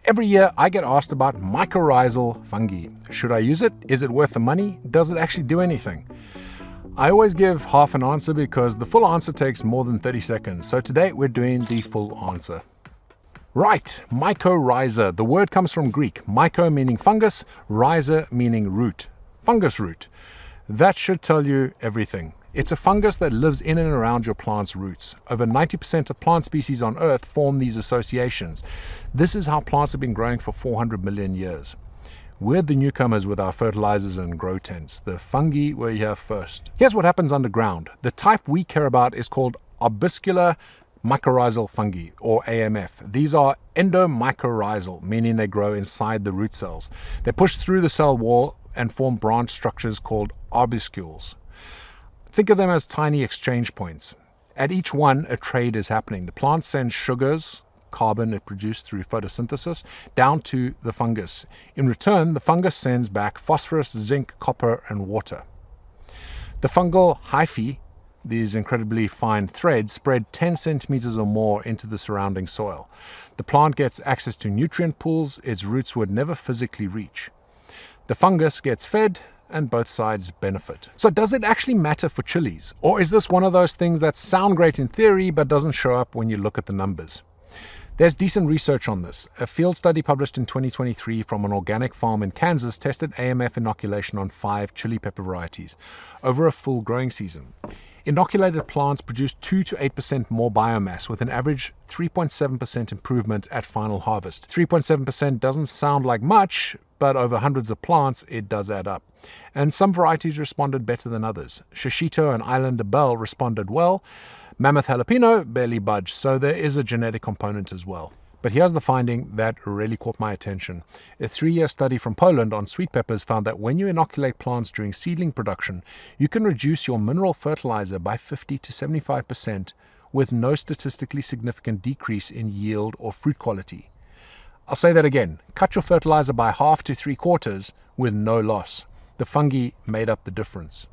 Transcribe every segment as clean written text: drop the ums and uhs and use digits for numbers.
Every year I get asked about mycorrhizal fungi. Should I use it? Is it worth the money? Does it actually do anything? I always give half an answer because the full answer takes more than 30 seconds. So today we're doing the full answer. Right, mycorrhiza. The word comes from Greek. Myco meaning fungus, rhiza meaning root. Fungus root. That should tell you everything. It's a fungus that lives in and around your plant's roots. Over 90% of plant species on Earth form these associations. This is how plants have been growing for 400 million years. We're the newcomers with our fertilizers and grow tents. The fungi were here first. Here's what happens underground. The type we care about is called arbuscular mycorrhizal fungi, or AMF. These are endomycorrhizal, meaning they grow inside the root cells. They push through the cell wall and form branch structures called arbuscules. Think of them as tiny exchange points. At each one, a trade is happening. The plant sends sugars, carbon it produced through photosynthesis, down to the fungus. In return, the fungus sends back phosphorus, zinc, copper, and water. The fungal hyphae, these incredibly fine threads, spread 10 centimeters or more into the surrounding soil. The plant gets access to nutrient pools its roots would never physically reach. The fungus gets fed, and both sides benefit. So does it actually matter for chilies? Or is this one of those things that sound great in theory but doesn't show up when you look at the numbers? There's decent research on this. A field study published in 2023 from an organic farm in Kansas tested AMF inoculation on 5 chili pepper varieties over a full growing season. Inoculated plants produced 2 to 8% more biomass with an average 3.7% improvement at final harvest. 3.7% doesn't sound like much, but over hundreds of plants, it does add up. And some varieties responded better than others. Shishito and Islander Bell responded well. Mammoth Jalapeno barely budged, so there is a genetic component as well. But here's the finding that really caught my attention. A 3-year study from Poland on sweet peppers found that when you inoculate plants during seedling production, you can reduce your mineral fertilizer by 50 to 75% with no statistically significant decrease in yield or fruit quality. I'll say that again. Cut your fertilizer by half to 3/4 with no loss. The fungi made up the difference.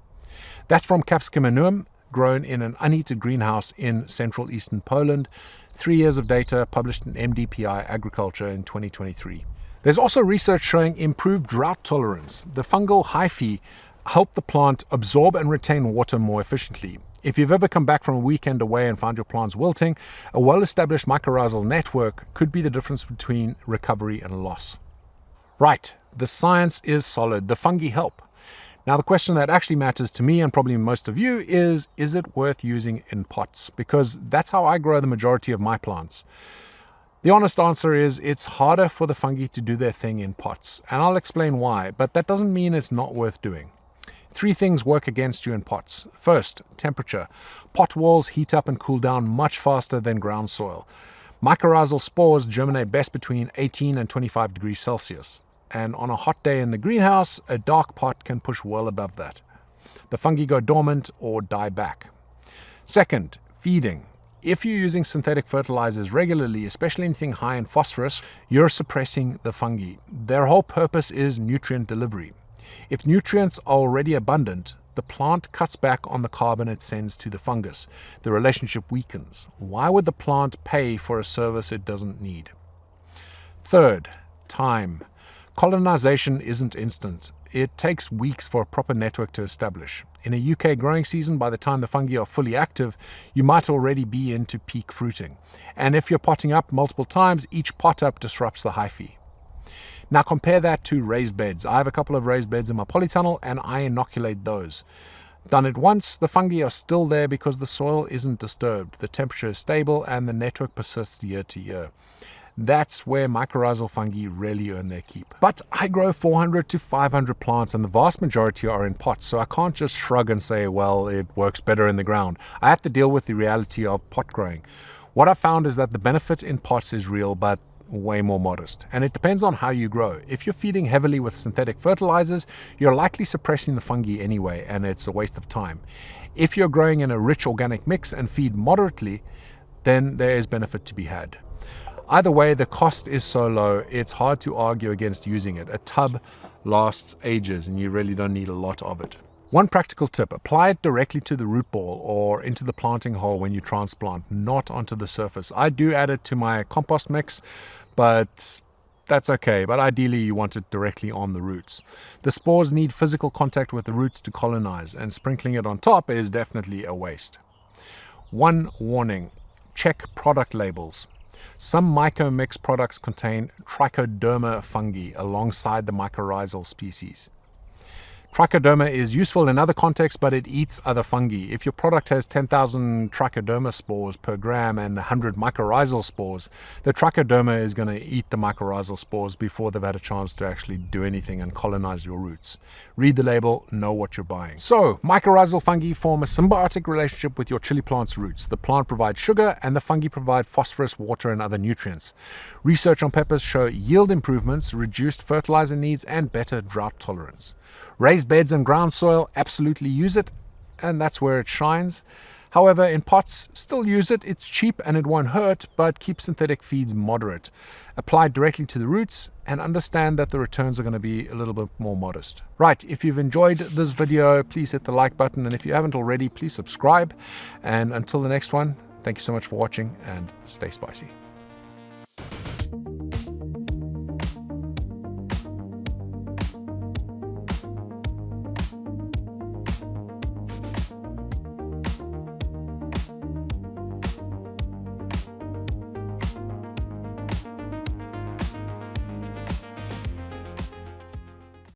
That's from capsicum annuum, grown in an unheated greenhouse in central eastern Poland. 3 years of data published in MDPI Agriculture in 2023. There's also research showing improved drought tolerance. The fungal hyphae help the plant absorb and retain water more efficiently. If you've ever come back from a weekend away and found your plants wilting, a well-established mycorrhizal network could be the difference between recovery and loss. Right, the science is solid. The fungi help. Now the question that actually matters to me and probably most of you is it worth using in pots? Because that's how I grow the majority of my plants. The honest answer is it's harder for the fungi to do their thing in pots, and I'll explain why, but that doesn't mean it's not worth doing. 3 things work against you in pots. First, temperature. Pot walls heat up and cool down much faster than ground soil. Mycorrhizal spores germinate best between 18 and 25 degrees Celsius. And on a hot day in the greenhouse, a dark pot can push well above that. The fungi go dormant or die back. Second, feeding. If you're using synthetic fertilizers regularly, especially anything high in phosphorus, you're suppressing the fungi. Their whole purpose is nutrient delivery. If nutrients are already abundant, the plant cuts back on the carbon it sends to the fungus. The relationship weakens. Why would the plant pay for a service it doesn't need? Third, time. Colonization isn't instant. It takes weeks for a proper network to establish. In a UK growing season, by the time the fungi are fully active, you might already be into peak fruiting. And if you're potting up multiple times, each pot up disrupts the hyphae. Now compare that to raised beds. I have a couple of raised beds in my polytunnel and I inoculate those. Done it once, the fungi are still there because the soil isn't disturbed, the temperature is stable, and the network persists year to year. That's where mycorrhizal fungi really earn their keep. But I grow 400 to 500 plants and the vast majority are in pots, so I can't just shrug and say, well, it works better in the ground. I have to deal with the reality of pot growing. What I found is that the benefit in pots is real, but way more modest. And it depends on how you grow. If you're feeding heavily with synthetic fertilizers, you're likely suppressing the fungi anyway, and it's a waste of time. If you're growing in a rich organic mix and feed moderately, then there is benefit to be had. Either way, the cost is so low, it's hard to argue against using it. A tub lasts ages and you really don't need a lot of it. One practical tip, apply it directly to the root ball or into the planting hole when you transplant, not onto the surface. I do add it to my compost mix, but that's okay, but ideally you want it directly on the roots. The spores need physical contact with the roots to colonize, and sprinkling it on top is definitely a waste. One warning: check product labels. Some myco-mix products contain trichoderma fungi alongside the mycorrhizal species. Trichoderma is useful in other contexts, but it eats other fungi. If your product has 10,000 trichoderma spores per gram and 100 mycorrhizal spores, the trichoderma is going to eat the mycorrhizal spores before they've had a chance to actually do anything and colonize your roots. Read the label, know what you're buying. So, mycorrhizal fungi form a symbiotic relationship with your chili plant's roots. The plant provides sugar and the fungi provide phosphorus, water, and other nutrients. Research on peppers show yield improvements, reduced fertilizer needs, and better drought tolerance. Raised beds and ground soil, absolutely use it, and that's where it shines. However, in pots, still use it. It's cheap and it won't hurt, but keep synthetic feeds moderate. Apply directly to the roots and understand that the returns are going to be a little bit more modest. Right, if you've enjoyed this video, please hit the like button, and if you haven't already, please subscribe. And until the next one, thank you so much for watching, and stay spicy.